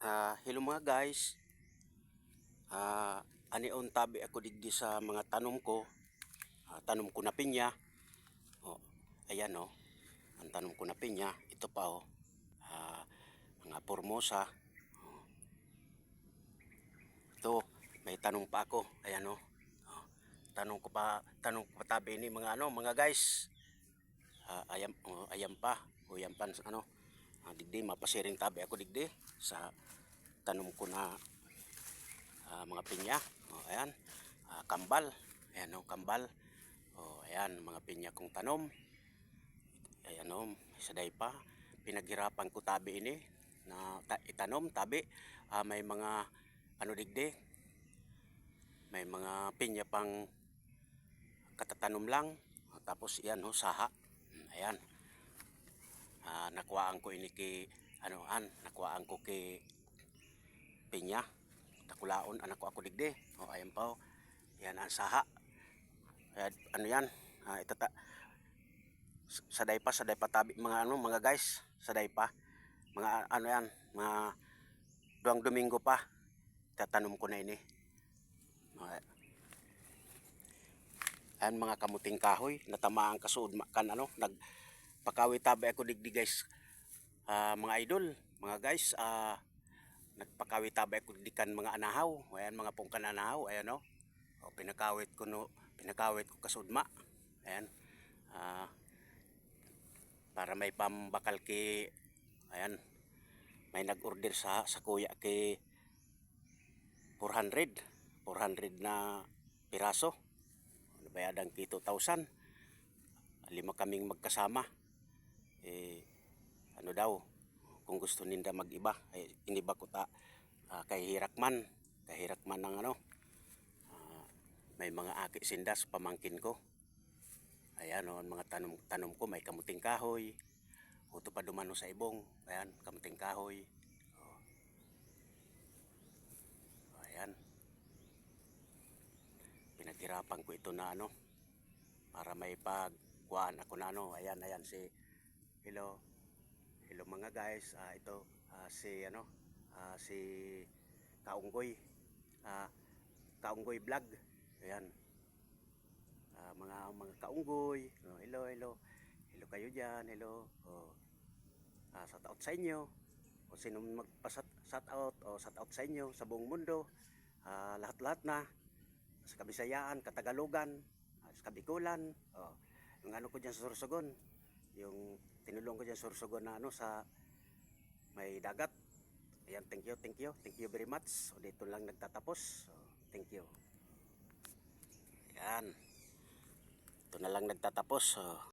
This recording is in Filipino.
Hello mga guys. Anion tabi ako digdi sa mga tanom ko. Tanom ko na pinya. Oh, ayan oh. Ang tanom ko na pinya. Ito pa oh. Mga formosa. Oh, ito, may tanong pa ako. Ayan oh. Tanong ko pa tabi ni mga mga guys. Ayan pa. O yan pa ano. Digdi mapasiring tabi ako digdi sa tanom ko na mga pinya. Ayan, kambal. Ayan o, kambal. Ayan, mga pinya kong tanom. Ayan o, saday pa. Pinaghirapan ko tabi ini na itanom tabi. May mga digdi. May mga pinya pang katatanom lang. Tapos yan o, saha. Ayan. Nakuhaan ko ini nakuhaan ko kay pinya. Takulaon anak ko ako digdi. Ayan pa o. Yan ang saha. Ano yan? Saday pa tabi mga guys. Saday pa. Mga yan, mga 2 Domingo pa. Tatanom ko na ini. Ayan mga kamuting kahoy. Natamaan kasuod kan nagpakawi tabi ako digdi guys. Mga idol, mga guys, nagpakawi tabi ako digdi kan mga anahaw. Ayan mga pungkan anahaw. Ayan o. Pinakawit ko kasudma. Ayan. Para may pambakal ki, ayan, may nag-order sa kuya ki 400 na piraso. Bayadan ki 2,000. 5 kaming magkasama. Ano daw, kung gusto ninda mag-iba, iniba ko kay Hirakman ng may mga aki sindas pamangkin ko. Ayan o, mga tanom ko, may kamuting kahoy. Uto pa dumano sa ibong. Ayan, kamuting kahoy. Ayan. Pinaghirapan ko ito na para may pagkuhaan ako na Ayan si hello. Hello mga guys. Ito si si Kaunggoy. Kaunggoy vlog. Ayan. Mga kaunggoy. Hello. Hello kayo diyan. Hello. Shout out sa inyo. O sino magpa-shout out sa inyo sa buong mundo. Lahat-lahat na sa Kabisayaan, Katagalogan, sa Kabikulan. Yung ko diyan sa Sorsogon. Yung tinulong ko diyan sa Sorsogon na sa may dagat. Ayan, thank you. Thank you very much. Dito lang nagtatapos. Thank you. Ayan. Ito na lang nagtatapos.